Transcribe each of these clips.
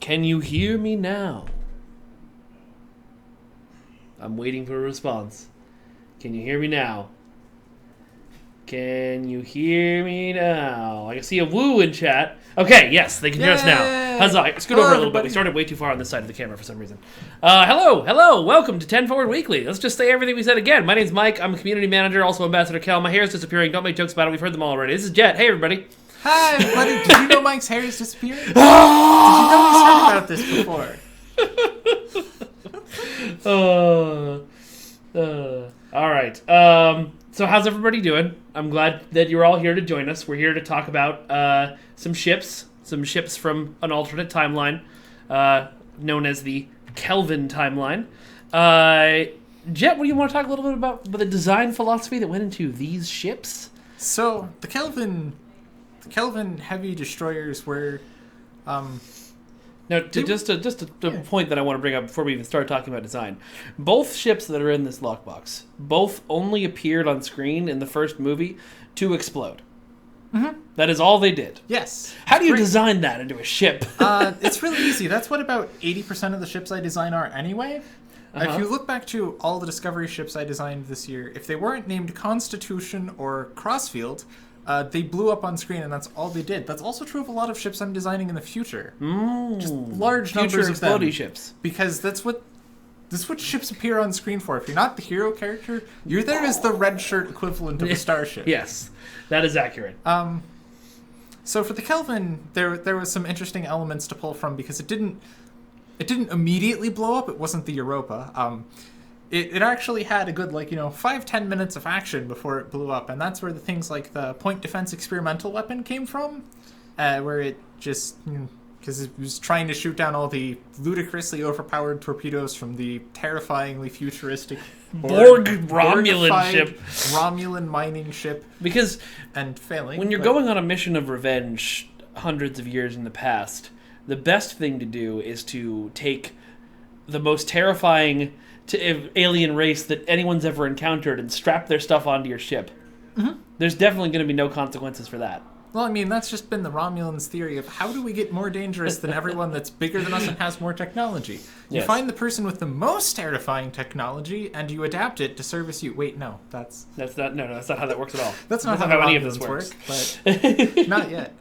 Can you hear me now? I'm waiting for a response. Can you hear me now? Can you hear me now? I can see a woo in chat. Okay, yes, they can hear us now. Huzzah. Scoot over a little bit. We started way too far on this side of the camera for some reason. Hello. Welcome to 10 Forward Weekly. Let's just say everything we said again. My name's Mike. I'm a community manager, also Ambassador Kel. My hair is disappearing. Don't make jokes about it. We've heard them all already. This is Jet. Hey, everybody. Hi, everybody. Did you know Mike's hair is disappearing? Did you know he's heard about this before? All right. So how's everybody doing? I'm glad that you're all here to join us. We're here to talk about some ships from an alternate timeline known as the Kelvin timeline. Jet, what do you want to talk a little bit about the design philosophy that went into these ships? So the Kelvin heavy destroyers were. Now, just a point that I want to bring up before we even start talking about design. Both ships that are in this lockbox, both only appeared on screen in the first movie to explode. Mm-hmm. That is all they did. Yes. How do you design that into a ship? It's really easy. That's what about 80% of the ships I design are anyway. Uh-huh. If you look back to all the Discovery ships I designed this year, if they weren't named Constitution or Crossfield, they blew up on screen, and that's all they did. That's also true of a lot of ships I'm designing in the future. Just large numbers of them. Future explodey ships. Because that's what ships appear on screen for. If you're not the hero character, you're there as the red shirt equivalent of a starship. Yes, that is accurate. So for the Kelvin, there was some interesting elements to pull from because it didn't immediately blow up. It wasn't the Europa. It actually had a good 5-10 minutes of action before it blew up, and that's where the things like the point defense experimental weapon came from, where it just because it was trying to shoot down all the ludicrously overpowered torpedoes from the terrifyingly futuristic Borg Romulan ship, Romulan mining ship, and failing. When you're going on a mission of revenge hundreds of years in the past, the best thing to do is to take the most terrifying alien race that anyone's ever encountered and strap their stuff onto your ship. Mm-hmm. There's definitely going to be no consequences for that. Well, I mean, that's just been the Romulans' theory of how do we get more dangerous than everyone that's bigger than us and has more technology. You find the person with the most terrifying technology and you adapt it to service you. Wait, no, that's not how that works at all. That's not how any of this works. But not yet.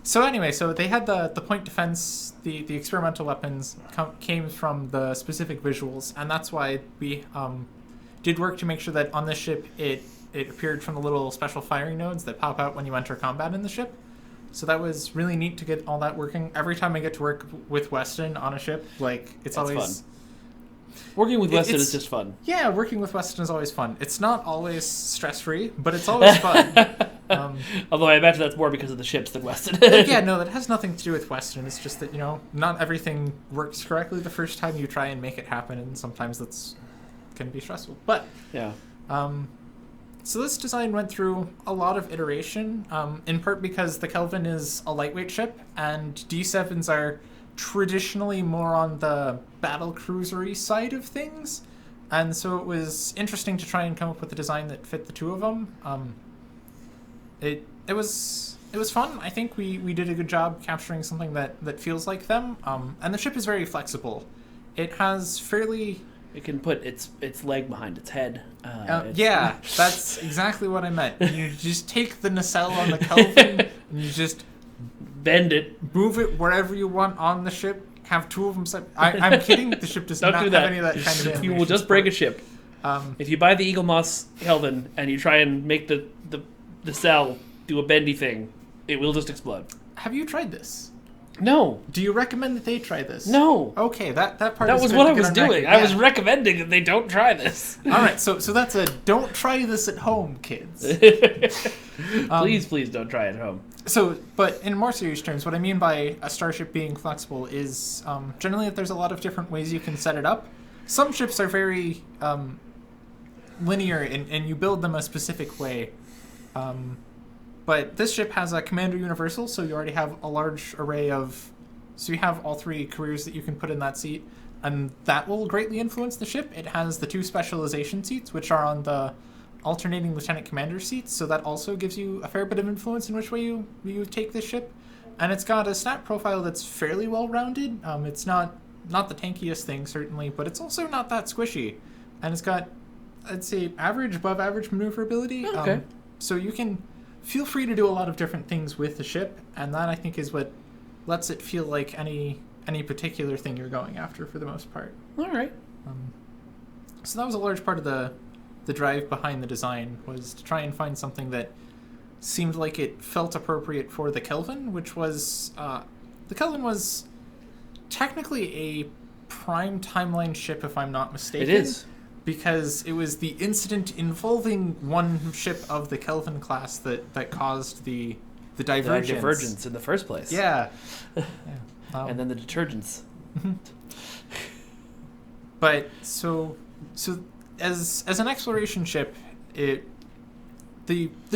So anyway, so they had the point defense, the experimental weapons came from the specific visuals, and that's why we did work to make sure that on this ship it appeared from the little special firing nodes that pop out when you enter combat in the ship. So that was really neat to get all that working. Every time I get to work with Weston on a ship, it's always fun. Working with Weston is just fun. Yeah, working with Weston is always fun. It's not always stress-free, but it's always fun. Although I imagine that's more because of the ships than Weston. Yeah, no, that has nothing to do with Weston. It's just that, not everything works correctly the first time you try and make it happen, and sometimes that's can be stressful. But yeah. So this design went through a lot of iteration, in part because the Kelvin is a lightweight ship, and D7s are traditionally more on the battle cruisery side of things, and so it was interesting to try and come up with a design that fit the two of them. It was fun. I think we did a good job capturing something that feels like them, and the ship is very flexible. It has fairly... It can put its leg behind its head. Yeah, that's exactly what I meant. You just take the nacelle on the Kelvin and you just bend it, move it wherever you want on the ship. Have two of them. I'm kidding. The ship does not have any of that kind of animation. You will just break a ship. If you buy the Eagle Moss Kelvin and you try and make the nacelle do a bendy thing, it will just explode. Have you tried this? No. Do you recommend that they try this? No. Okay, that part. That was what I was doing. I was recommending that they don't try this. All right, so that's a don't try this at home, kids. Please don't try it at home. But in more serious terms, what I mean by a starship being flexible is generally that there's a lot of different ways you can set it up. Some ships are very linear, and you build them a specific way. But this ship has a Commander Universal, so you already have a large array of... So you have all three careers that you can put in that seat, and that will greatly influence the ship. It has the two specialization seats, which are on the alternating Lieutenant Commander seats, so that also gives you a fair bit of influence in which way you take this ship. And it's got a stat profile that's fairly well-rounded. It's not the tankiest thing, certainly, but it's also not that squishy. And it's got, I'd say, average, above average maneuverability. Okay. So you can feel free to do a lot of different things with the ship, and that, I think, is what lets it feel like any particular thing you're going after for the most part. All right. So that was a large part of the drive behind the design, was to try and find something that seemed like it felt appropriate for the Kelvin, which was... the Kelvin was technically a prime timeline ship, if I'm not mistaken. It is. Because it was the incident involving one ship of the Kelvin class that caused the divergence. The divergence in the first place. Yeah. And then the detergents. But so as an exploration ship, the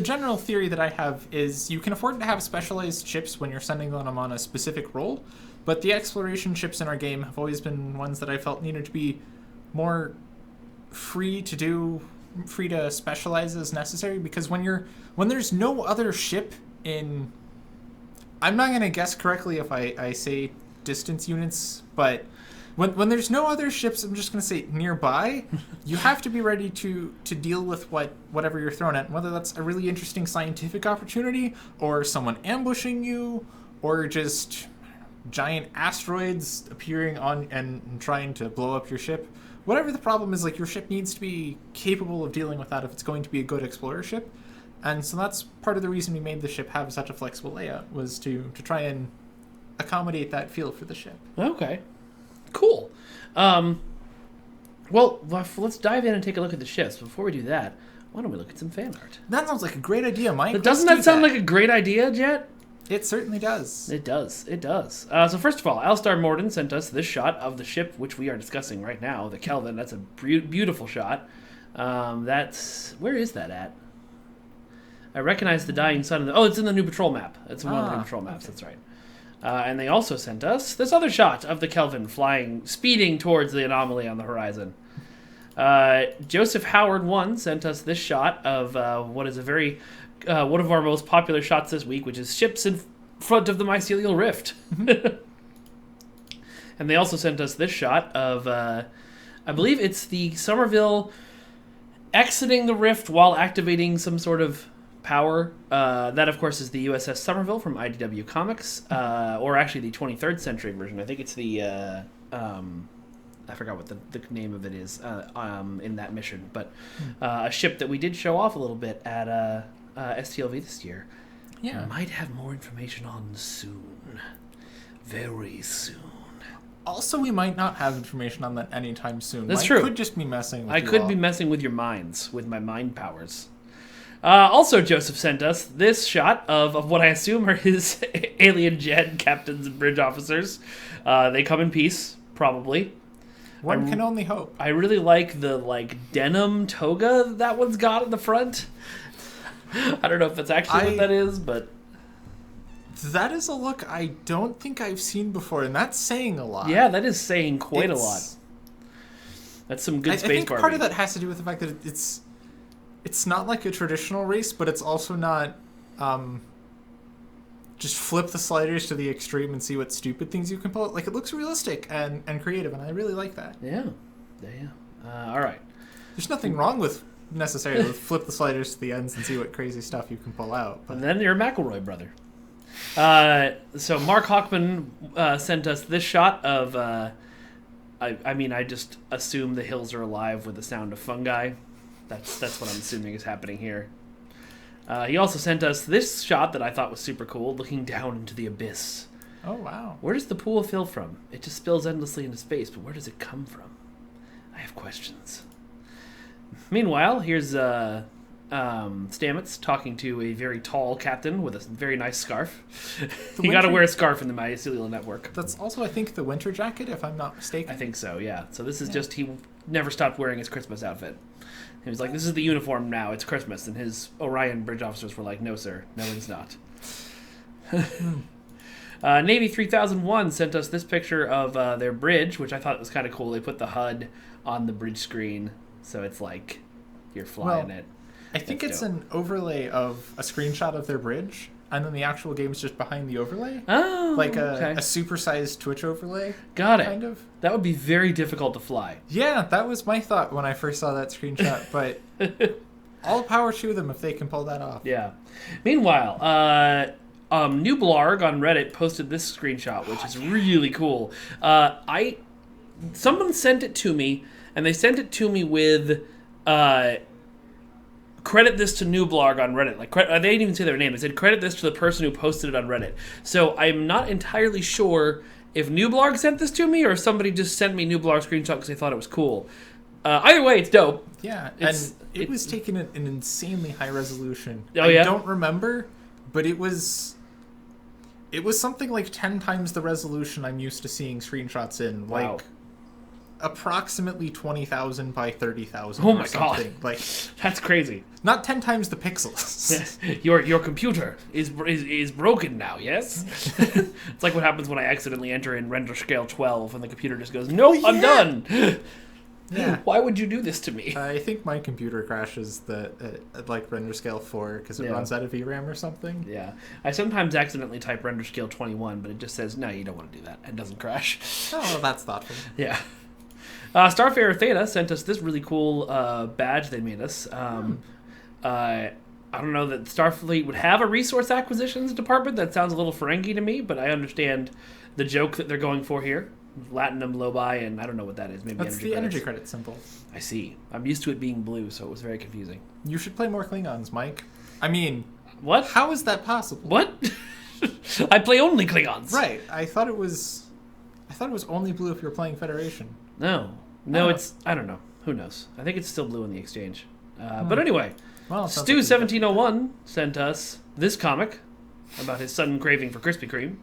general theory that I have is you can afford to have specialized ships when you're sending them on a specific role, but the exploration ships in our game have always been ones that I felt needed to be more free to specialize as necessary, because when there's no other ship in, I'm not going to guess correctly if I say distance units, but when there's no other ships, I'm just going to say nearby, you have to be ready to deal with whatever you're thrown at, whether that's a really interesting scientific opportunity, or someone ambushing you, or just giant asteroids appearing on and trying to blow up your ship. Whatever the problem is, like, your ship needs to be capable of dealing with that if it's going to be a good explorer ship. And so that's part of the reason we made the ship have such a flexible layout, was to try and accommodate that feel for the ship. Okay. Cool. Well, let's dive in and take a look at the ships. Before we do that, why don't we look at some fan art? That sounds like a great idea, Mike. Doesn't that sound like a great idea, Jet? It certainly does. It does. So first of all, Alistar Morden sent us this shot of the ship, which we are discussing right now, the Kelvin. That's a beautiful shot. Where is that at? I recognize the dying sun. It's in the new patrol map. It's in one of the new patrol maps. Okay. That's right. And they also sent us this other shot of the Kelvin speeding towards the anomaly on the horizon. Joseph Howard 1 sent us this shot of what is a very one of our most popular shots this week, which is ships in front of the mycelial rift. And they also sent us this shot of, I believe it's the Somerville exiting the rift while activating some sort of power. That, of course, is the USS Somerville from IDW Comics, or actually the 23rd century version. I think it's the... I forgot what the name of it is in that mission, but a ship that we did show off a little bit at STLV this year. Yeah. Might have more information on soon. Very soon. Also, we might not have information on that anytime soon. That's true. I could just be messing with I could be messing with your minds, with my mind powers. Also, Joseph sent us this shot of what I assume are his alien gen captains and bridge officers. They come in peace, probably. One can only hope. I really like the denim toga that one's got in the front. I don't know if that's actually what that is, but... That is a look I don't think I've seen before, and that's saying a lot. Yeah, that is saying quite a lot. That's some good space I think barbie. part of that has to do with the fact that it's not like a traditional race, but it's also not just flip the sliders to the extreme and see what stupid things you can pull. Like, it looks realistic and creative, and I really like that. Yeah. All right. There's nothing wrong with necessarily flip the sliders to the ends and see what crazy stuff you can pull out. But And then you're a McElroy brother. So Mark Hockman sent us this shot of... I just assume the hills are alive with the sound of fungi. That's what I'm assuming is happening here. He also sent us this shot that I thought was super cool, looking down into the abyss. Oh, wow. Where does the pool fill from? It just spills endlessly into space, but where does it come from? I have questions. Meanwhile, here's Stamets talking to a very tall captain with a very nice scarf. You got to wear a scarf in the mycelial network. That's also, I think, the winter jacket, if I'm not mistaken. I think so, yeah. So this is just, he never stopped wearing his Christmas outfit. He was like, this is the uniform now, it's Christmas. And his Orion bridge officers were like, no, sir, no, it's not. Navy 3001 sent us this picture of their bridge, which I thought was kind of cool. They put the HUD on the bridge screen, so it's like you're flying it. I think it's an overlay of a screenshot of their bridge, and then the actual game's just behind the overlay. Oh, Like okay. a supersized Twitch overlay. Got it. Kind of. That would be very difficult to fly. Yeah, that was my thought when I first saw that screenshot, but all power to them if they can pull that off. Yeah. Meanwhile, New Blarg on Reddit posted this screenshot, which is really cool. Someone sent it to me, and they sent it to me with credit this to New Blarg on Reddit. Like they didn't even say their name. They said credit this to the person who posted it on Reddit. So I'm not entirely sure if New Blarg sent this to me or if somebody just sent me New Blarg screenshot because they thought it was cool. Either way, it's dope. Yeah, and it was taken at an insanely high resolution. Oh, yeah? I don't remember, but it was something like 10 times the resolution I'm used to seeing screenshots in. Wow. Like approximately 20,000 by 30,000 Oh my or something. god. Like That's crazy. not 10 times the pixels. Your computer is broken now, yes? It's like what happens when I accidentally enter in render scale 12 and the computer just goes, nope, I'm done. Yeah. Why would you do this to me? I think my computer crashes at like render scale 4 because it runs out of VRAM or something. Yeah. I sometimes accidentally type render scale 21, but it just says, no, you don't want to do that, and doesn't crash. Oh, that's thoughtful. Yeah. Starfarer Theta sent us this really cool badge they made us. I don't know that Starfleet would have a resource acquisitions department. That sounds a little Ferengi to me, but I understand the joke that they're going for here. Latinum lobi, and I don't know what that is. Maybe That's the energy credit symbol. I see. I'm used to it being blue, so it was very confusing. You should play more Klingons, Mike. I mean, What? how is that possible? What? I play only Klingons. Right. I thought it was only blue if you were playing Federation. No, Oh. it's. I don't know. Who knows? I think it's still blue in the exchange. But anyway, Well, it sounds like Stu1701 sent us this comic about his sudden craving for Krispy Kreme,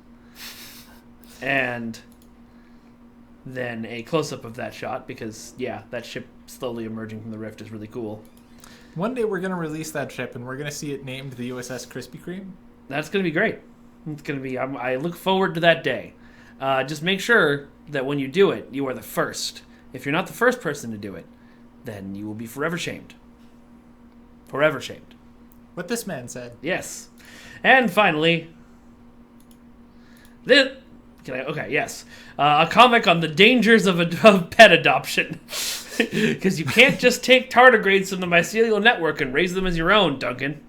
and then a close-up of that shot because that ship slowly emerging from the rift is really cool. one day we're gonna release that ship and we're gonna see it named the USS Krispy Kreme. That's gonna be great. It's gonna be. I look forward to that day. Just make sure that when you do it, you are the first. If you're not the first person to do it, then you will be forever shamed. Forever shamed. What this man said. Yes. And finally, yes. A comic on the dangers of pet adoption. Because you can't just take tardigrades from the mycelial network and raise them as your own, Duncan.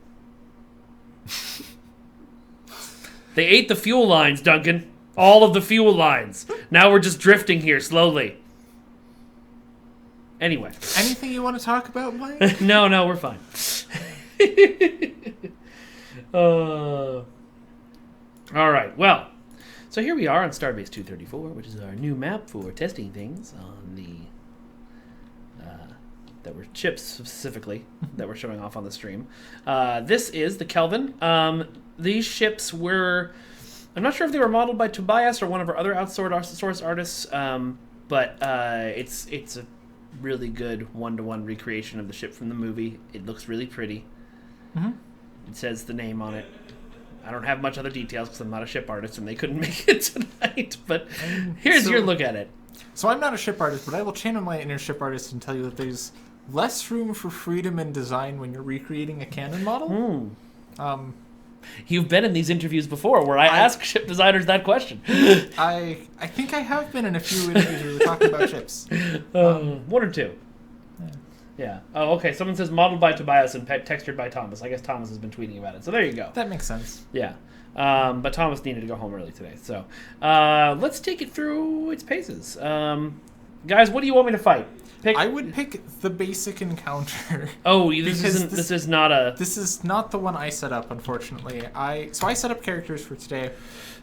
They ate the fuel lines, Duncan. All of the fuel lines. Now we're just drifting here slowly. Anyway. Anything you want to talk about, Mike? No, we're fine. All right, well, so here we are on Starbase 234, which is our new map for testing things on the that were chips specifically that we're showing off on the stream. This is the Kelvin. These ships were, I'm not sure if they were modeled by Tobias or one of our other outsourced artists, but it's a really good one-to-one recreation of the ship from the movie. It looks really pretty. Mm-hmm. It says the name on it. I don't have much other details because I'm not a ship artist and they couldn't make it tonight, but here's your look at it. So I'm not a ship artist, but I will channel my inner ship artist and tell you that there's less room for freedom in design when you're recreating a canon model. You've been in these interviews before where I ask ship designers that question. I think I have been in a few interviews where we're talking about ships. One or two. Yeah. Oh, okay. Someone says modeled by Tobias and textured by Thomas. I guess Thomas has been tweeting about it. So there you go. That makes sense. Yeah. But Thomas needed to go home early today. So let's take it through its paces. Guys, what do you want me to fight? I would pick the basic encounter. Oh, this is not This is not the one I set up, unfortunately. I set up characters for today,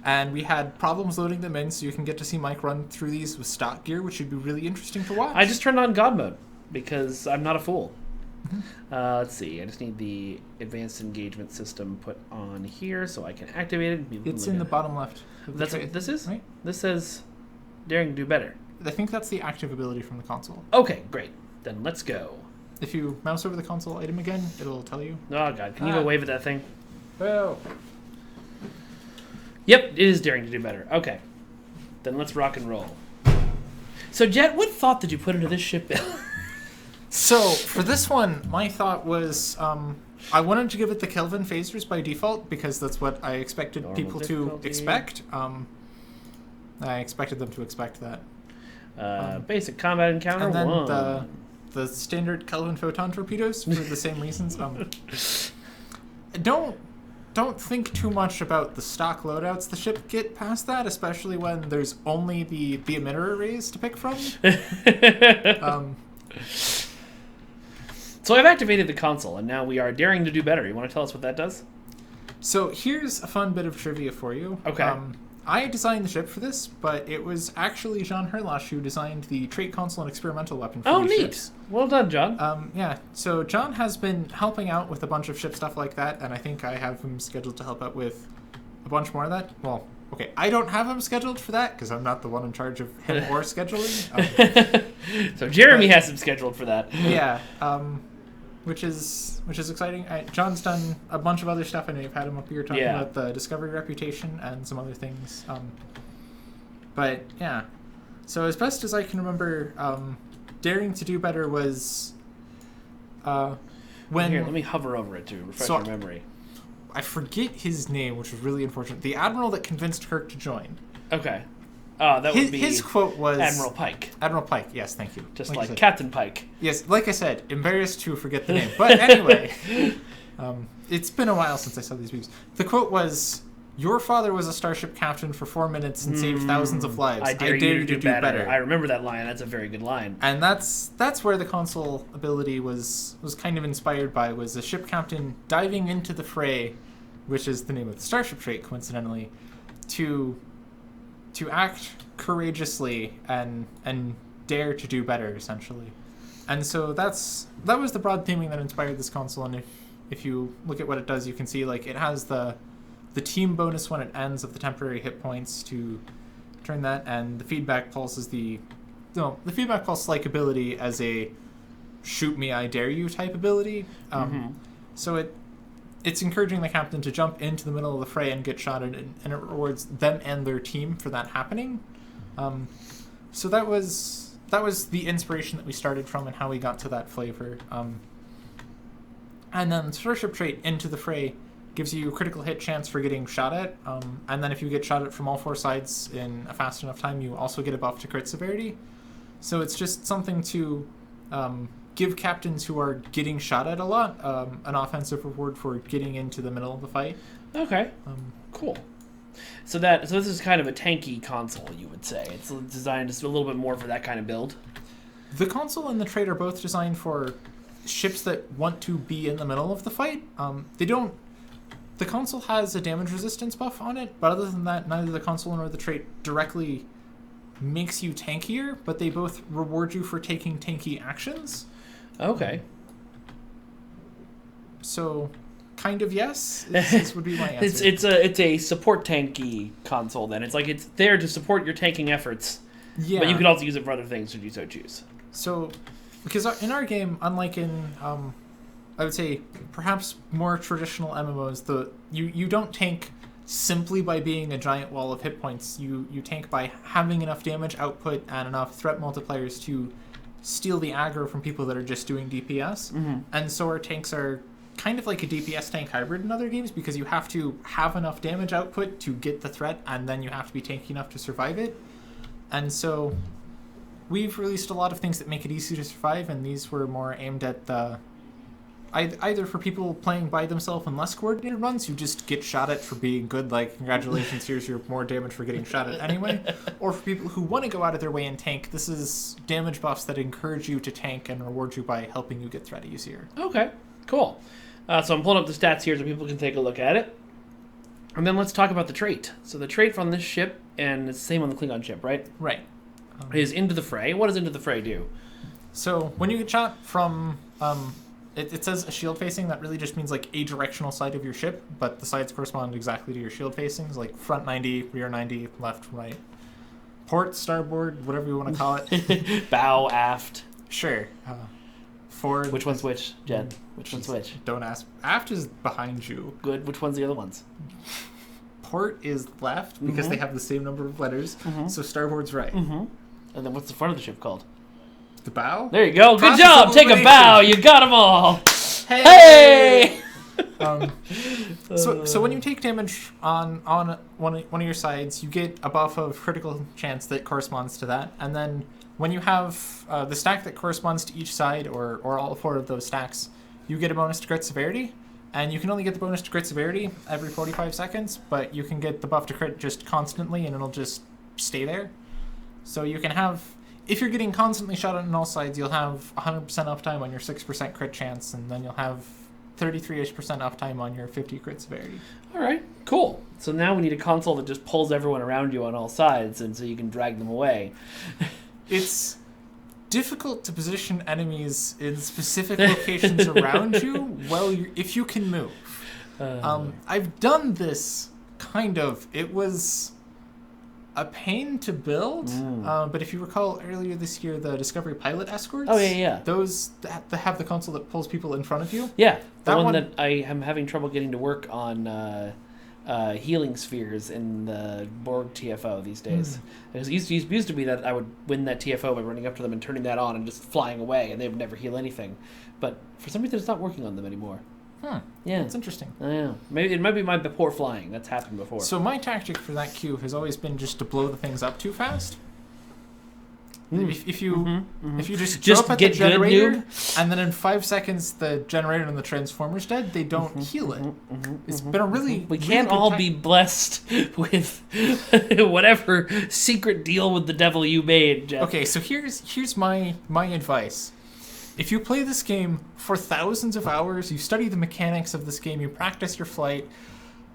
and we had problems loading them in, so you can get to see Mike run through these with stock gear, which should be really interesting to watch. I just turned on God mode because I'm not a fool. Let's see. I just need the advanced engagement system put on here so I can activate it. It's in the bottom left. That's what this is? Right? This says daring to do better. I think that's the active ability from the console. Okay, great. Then let's go. If you mouse over the console item again, it'll tell you. Oh, God. Can you go wave at that thing? Oh. Yep, it is daring to do better. Okay. Then let's rock and roll. So, Jet, what thought did you put into this ship build? So, for this one, my thought was, I wanted to give it the Kelvin phasers by default because that's what I expected Normal people to difficulty. expect. I expected them to expect that. Basic combat encounter And then 1. the standard Kelvin photon torpedoes for the same reasons. Don't think too much about the stock loadouts the ship get past that, especially when there's only the emitter arrays to pick from. So I've activated the console, and now we are daring to do better. You want to tell us what that does? So here's a fun bit of trivia for you. Okay. I designed the ship for this, but it was actually Jean Herlash who designed the trait console and experimental weapon for these neat. ships. Well done, John. Yeah, so John has been helping out with a bunch of ship stuff like that, and I think I have him scheduled to help out with a bunch more of that. Well, okay, I don't have him scheduled for that, because I'm not the one in charge of him or scheduling. So Jeremy has him scheduled for that. Yeah, which is exciting. John's done a bunch of other stuff. I know you've had him up here talking about the Discovery reputation and some other things. But yeah, so as best as I can remember, daring to do better was when Here, let me hover over it to refresh your memory. I forget his name, which was really unfortunate. The admiral that convinced Kirk to join. Okay. That would be his quote was Admiral Pike. Admiral Pike, yes, thank you. Just like Captain Pike. Yes, like I said, embarrassed to forget the name. But anyway, it's been a while since I saw these memes. The quote was, "Your father was a starship captain for 4 minutes and saved thousands of lives. I dare you to do better." I remember that line. That's a very good line. And that's where the console ability was kind of inspired by, was a ship captain diving into the fray, which is the name of the starship trait, coincidentally, to act courageously and dare to do better, essentially. And so that was the broad theming that inspired this console. And if you look at what it does, you can see like it has the team bonus when it ends of the temporary hit points to turn that, and the feedback pulse is the feedback pulse like ability as a shoot me I dare you type ability. So it's encouraging the captain to jump into the middle of the fray and get shot at, and it rewards them and their team for that happening. So that was the inspiration that we started from and how we got to that flavor. And then the starship trait into the fray gives you critical hit chance for getting shot at, and then if you get shot at from all 4 sides in a fast enough time, you also get a buff to crit severity. So it's just something to give captains who are getting shot at a lot an offensive reward for getting into the middle of the fight. Okay. Cool. So this is kind of a tanky console, you would say. It's designed just a little bit more for that kind of build. The console and the trait are both designed for ships that want to be in the middle of the fight. The console has a damage resistance buff on it, but other than that, neither the console nor the trait directly makes you tankier, but they both reward you for taking tanky actions. Okay. So, kind of yes. This would be my answer. It's a support tanky console then. It's like it's there to support your tanking efforts. Yeah. But you can also use it for other things should you so choose. So, because in our game, unlike in I would say perhaps more traditional MMOs, you don't tank simply by being a giant wall of hit points. You tank by having enough damage output and enough threat multipliers to steal the aggro from people that are just doing DPS. And so our tanks are kind of like a DPS tank hybrid in other games, because you have to have enough damage output to get the threat, and then you have to be tanky enough to survive it. And so we've released a lot of things that make it easy to survive, and these were more aimed at the either for people playing by themselves in less coordinated runs who just get shot at for being good, like, congratulations, here's your more damage for getting shot at anyway, or for people who want to go out of their way and tank. This is damage buffs that encourage you to tank and reward you by helping you get threat easier. Okay, cool. So I'm pulling up the stats here so people can take a look at it. And then let's talk about the trait. So the trait from this ship, and it's the same on the Klingon ship, right? Right. Is Into the Fray. What does Into the Fray do? So when you get shot from... It says a shield facing. That really just means like a directional side of your ship, but the sides correspond exactly to your shield facings, like front 90, rear 90, left, right. Port, starboard, whatever you want to call it. Bow, aft. Sure. Forward. Which one's which, Jen? Which one's which? Don't ask. Aft is behind you. Good. Which one's the other ones? Port is left because they have the same number of letters, so starboard's right. And then what's the front of the ship called? The bow? There you go. Good job. Take a bow. You got them all. Hey! So when you take damage on one of your sides, you get a buff of critical chance that corresponds to that, and then when you have the stack that corresponds to each side, or all 4 of those stacks, you get a bonus to crit severity, and you can only get the bonus to crit severity every 45 seconds, but you can get the buff to crit just constantly, and it'll just stay there. So you can have, if you're getting constantly shot on all sides, you'll have 100% uptime on your 6% crit chance, and then you'll have 33-ish% uptime on your 50 crit severity. All right, cool. So now we need a console that just pulls everyone around you on all sides, and so you can drag them away. It's difficult to position enemies in specific locations around you if you can move. I've done this, kind of. It was a pain to build, but if you recall earlier this year, the Discovery Pilot escorts. Oh, yeah. Those that have the console that pulls people in front of you. Yeah, the one that I am having trouble getting to work on healing spheres in the Borg TFO these days. It used to be that I would win that TFO by running up to them and turning that on and just flying away, and they would never heal anything. But for some reason, it's not working on them anymore. Yeah, that's interesting. I know. Maybe it might be my poor flying. That's happened before. So my tactic for that queue has always been just to blow the things up too fast. If you just jump at the generator, and then in 5 seconds the generator and the transformer's dead, they don't heal it. It's been a really we can't all be blessed with whatever secret deal with the devil you made, Jeff. Okay, so here's my advice. If you play this game for thousands of hours, you study the mechanics of this game, you practice your flight,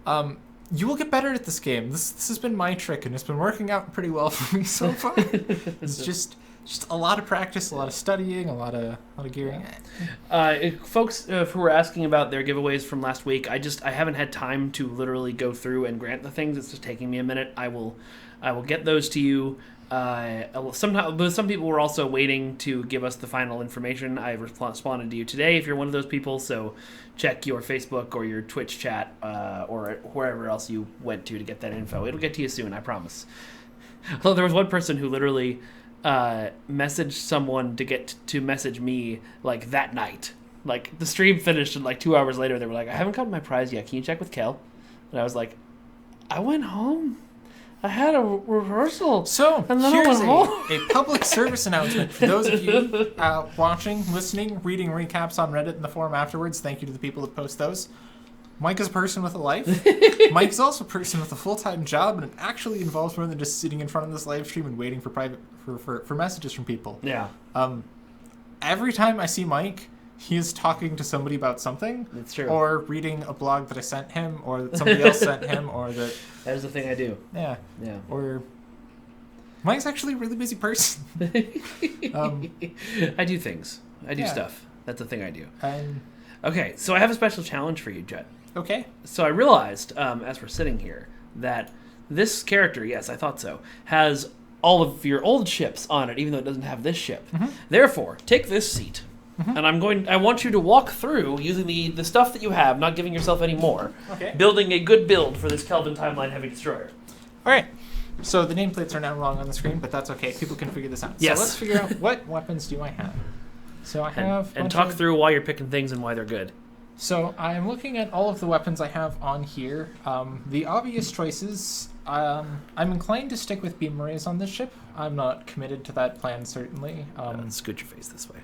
you will get better at this game. This has been my trick, and it's been working out pretty well for me so far. It's just a lot of practice, a lot of studying, a lot of gearing. Folks who were asking about their giveaways from last week, I haven't had time to literally go through and grant the things. It's just taking me a minute. I will get those to you. Some people were also waiting to give us the final information. I responded to you today if you're one of those people, so check your Facebook or your Twitch chat or wherever else you went to get that info. It'll get to you soon, I promise. Although there was one person who literally messaged someone to get to message me like that night. Like the stream finished and like 2 hours later they were like, I haven't gotten my prize yet. Can you check with Kel? And I was like, I went home. I had a rehearsal. So, and then here's I went home. a public service announcement for those of you watching, listening, reading recaps on Reddit and the forum afterwards. Thank you to the people that post those. Mike is a person with a life. Mike is also a person with a full-time job, and it actually involves more than just sitting in front of this live stream and waiting for messages from people. Yeah. Every time I see Mike, he is talking to somebody about something. That's true. Or reading a blog that I sent him, or that somebody else sent him, or that... That is the thing I do. Yeah. Yeah. Or... Mike's actually a really busy person. I do things. I do stuff. That's the thing I do. And... Okay, so I have a special challenge for you, Jet. Okay. So I realized, as we're sitting here, that this character, yes, I thought so, has all of your old ships on it, even though it doesn't have this ship. Therefore, take this seat. And I want you to walk through using the stuff that you have, not giving yourself any more. Okay. Building a good build for this Kelvin Timeline Heavy Destroyer. All right. So the nameplates are now wrong on the screen, but that's okay. People can figure this out. Yes. So let's figure out what weapons do I have. So I have... And talk through why you're picking things and why they're good. So I'm looking at all of the weapons I have on here. The obvious choices, I'm inclined to stick with beam arrays on this ship. I'm not committed to that plan, certainly. Scoot your face this way.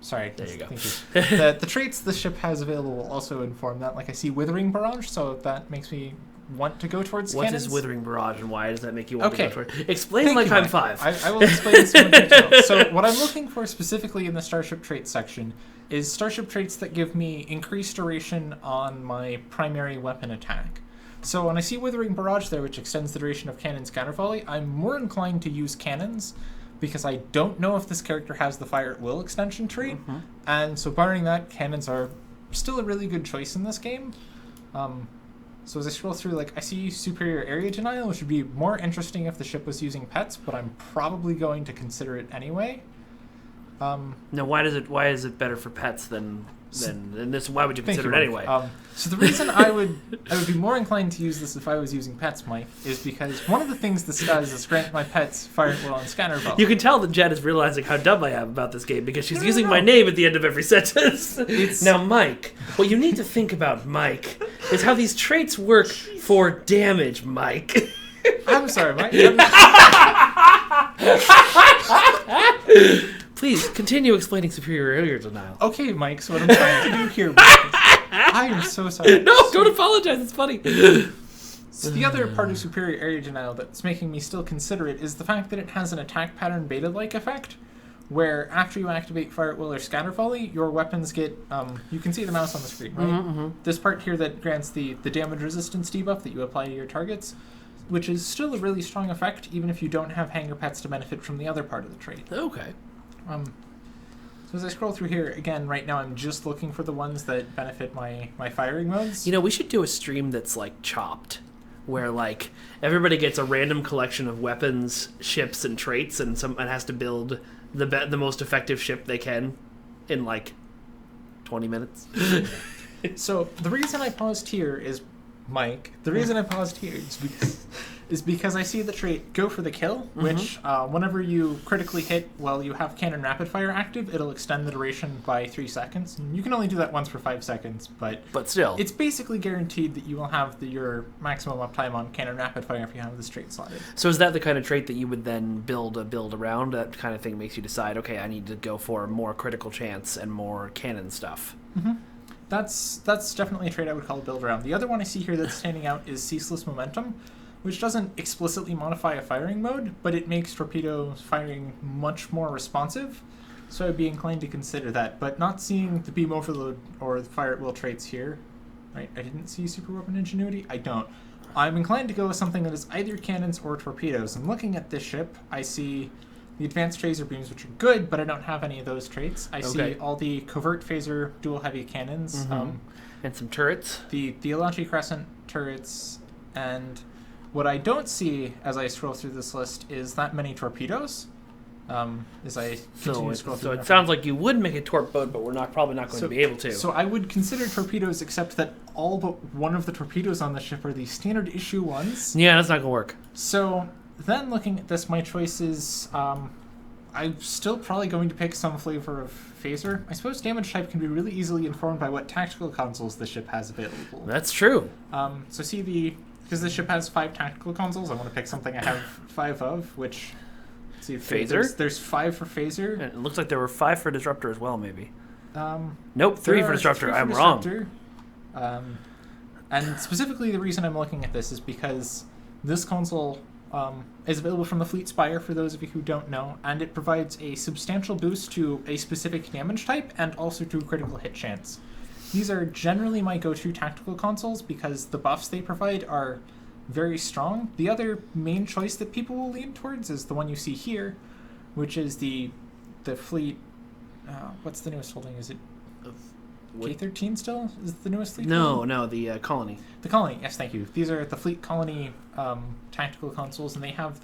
Sorry. There you go. Thank you. The traits the ship has available will also inform that. Like I see Withering Barrage, so that makes me want to go towards What cannons. is Withering Barrage and why does that make you want to go towards... Explain Thank like you, I'm Mike. 5. I will explain this in detail. So what I'm looking for specifically in the Starship Traits section is Starship Traits that give me increased duration on my primary weapon attack. So when I see Withering Barrage there, which extends the duration of cannons counter volley, I'm more inclined to use cannons because I don't know if this character has the Fire at Will extension trait. And so barring that, cannons are still a really good choice in this game. So as I scroll through, like, I see Superior Area Denial, which would be more interesting if the ship was using pets, but I'm probably going to consider it anyway. Now, why is it better for pets than then this, why would you Thank consider you, it Mike. anyway? So the reason I would be more inclined to use this if I was using pets, Mike, is because one of the things this does is grant my pets fire at will and scatter ball. You can tell that Jen is realizing how dumb I am about this game because she's No, using no. my name at the end of every sentence. Now, Mike, what you need to think about, Mike, is how these traits work for damage, Mike. I'm sorry, Mike. Please continue explaining superior denial. Okay, Mike, so what I'm trying to do here, Mike, I am so sorry. No, don't apologize. It's funny. So the other part of superior area denial that's making me still consider it is the fact that it has an attack pattern beta-like effect, where after you activate Fire at Will or Scatter Volley, your weapons get, you can see the mouse on the screen, right? This part here that grants the damage resistance debuff that you apply to your targets, which is still a really strong effect, even if you don't have hanger pets to benefit from the other part of the trait. Okay. So as I scroll through here, again, right now I'm just looking for the ones that benefit my firing modes. You know, we should do a stream that's, like, chopped, where, like, everybody gets a random collection of weapons, ships, and traits, and someone has to build the most effective ship they can in, like, 20 minutes. So the reason I paused here is, Mike, is because I see the trait Go for the Kill, which whenever you critically hit while you have Cannon Rapid Fire active, it'll extend the duration by 3 seconds. And you can only do that once for 5 seconds, but still. it's basically guaranteed that you will have your maximum uptime on Cannon Rapid Fire if you have this trait slotted. So is that the kind of trait that you would then build around? That kind of thing makes you decide, okay, I need to go for more critical chance and more cannon stuff. That's definitely a trait I would call a build around. The other one I see here that's standing out is Ceaseless Momentum, which doesn't explicitly modify a firing mode, but it makes torpedo firing much more responsive. So I'd be inclined to consider that, but not seeing the Beam Overload or the Fire at Will traits here. Right? I didn't see Super Weapon Ingenuity. I don't. I'm inclined to go with something that is either cannons or torpedoes. And looking at this ship, I see the Advanced Phaser Beams, which are good, but I don't have any of those traits. I see all the Covert Phaser Dual Heavy Cannons. And some turrets. The Theology Crescent turrets, and what I don't see as I scroll through this list is that many torpedoes. As I continue to scroll through. So it sounds like you would make a torp boat, but we're probably not going to be able to. So I would consider torpedoes, except that all but one of the torpedoes on the ship are the standard issue ones. Yeah, that's not going to work. So then looking at this, my choice is I'm still probably going to pick some flavor of phaser. I suppose damage type can be really easily informed by what tactical consoles the ship has available. That's true. So see because the ship has 5 tactical consoles, I want to pick something I have 5 of, which... See, phaser? There's 5 for phaser. And it looks like there were 5 for disruptor as well, maybe. Nope, 3 for disruptor. I'm wrong. And specifically, the reason I'm looking at this is because this console is available from the Fleet Spire, for those of you who don't know, and it provides a substantial boost to a specific damage type and also to critical hit chance. These are generally my go-to tactical consoles because the buffs they provide are very strong. The other main choice that people will lean towards is the one you see here, which is the Fleet. What's the newest holding? Is it K-13 still? Is it the newest Fleet? No, the Colony. The Colony, yes, thank you. These are the Fleet Colony tactical consoles, and they have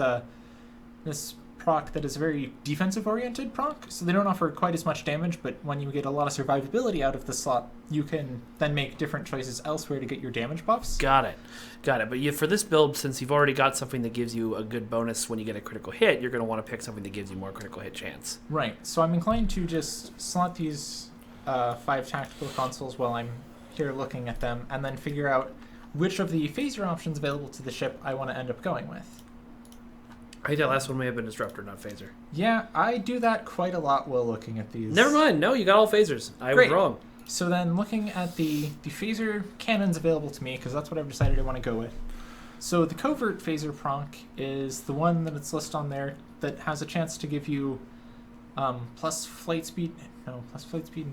this proc that is a very defensive-oriented proc, so they don't offer quite as much damage, but when you get a lot of survivability out of the slot, you can then make different choices elsewhere to get your damage buffs. Got it. But for this build, since you've already got something that gives you a good bonus when you get a critical hit, you're going to want to pick something that gives you more critical hit chance. Right, so I'm inclined to just slot these 5 tactical consoles while I'm here looking at them, and then figure out which of the phaser options available to the ship I want to end up going with. I think that last one may have been disruptor, not phaser. Yeah, I do that quite a lot while looking at these. Never mind. No, you got all phasers. I was wrong. So then looking at the phaser cannons available to me, because that's what I've decided I want to go with. So the covert phaser proc is the one that it's listed on there that has a chance to give you plus flight speed. No, plus flight speed.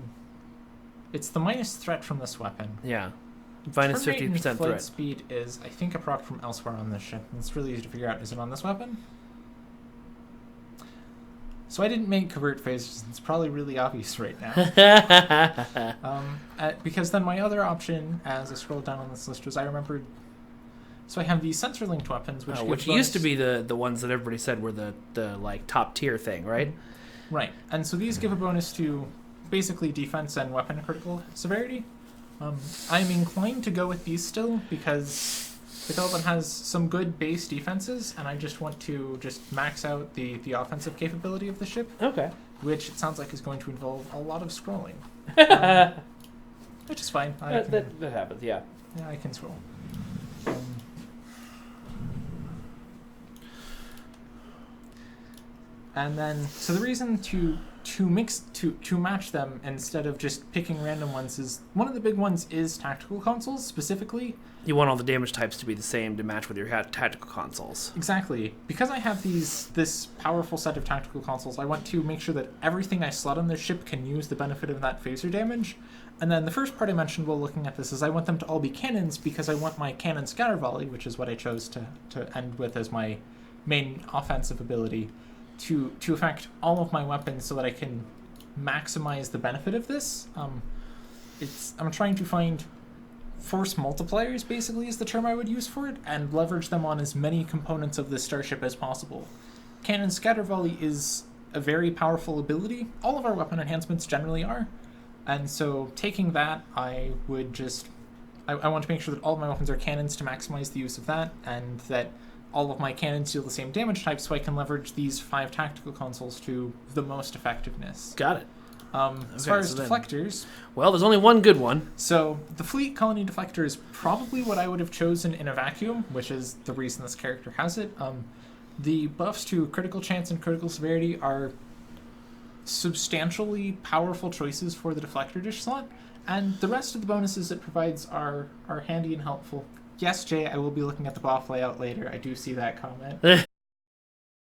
It's the minus threat from this weapon. Yeah. Minus 50% flight threat. Speed is, I think, a proc from elsewhere on this ship. And it's really easy to figure out. Is it on this weapon? So I didn't make covert phasers. It's probably really obvious right now. Because then my other option, as I scrolled down on this list, was I remembered... So I have these sensor-linked weapons, which used to be the ones that everybody said were the like top tier thing, right? Right. And so these give a bonus to basically defense and weapon critical severity. I'm inclined to go with these still because the Kelvin has some good base defenses, and I just want to just max out the offensive capability of the ship, Okay. which it sounds like is going to involve a lot of scrolling. Which is fine. That happens, yeah. Yeah, I can scroll. And then, so the reason to match them instead of just picking random ones is one of the big ones is tactical consoles specifically. You want all the damage types to be the same to match with your tactical consoles. Exactly. Because I have this powerful set of tactical consoles, I want to make sure that everything I slot on this ship can use the benefit of that phaser damage. And then the first part I mentioned while looking at this is I want them to all be cannons because I want my cannon scatter volley, which is what I chose to end with as my main offensive ability, to affect all of my weapons so that I can maximize the benefit of this. I'm trying to find force multipliers, basically, is the term I would use for it, and leverage them on as many components of this starship as possible. Cannon Scatter Volley is a very powerful ability. All of our weapon enhancements generally are. And so taking that, I would just... I want to make sure that all of my weapons are cannons to maximize the use of that, and that all of my cannons deal the same damage type, so I can leverage these 5 tactical consoles to the most effectiveness. Got it. As far as deflectors... Well, there's only one good one. So, the Fleet Colony Deflector is probably what I would have chosen in a vacuum, which is the reason this character has it. The buffs to critical chance and critical severity are substantially powerful choices for the Deflector dish slot, and the rest of the bonuses it provides are handy and helpful. Yes, Jay, I will be looking at the buff layout later. I do see that comment.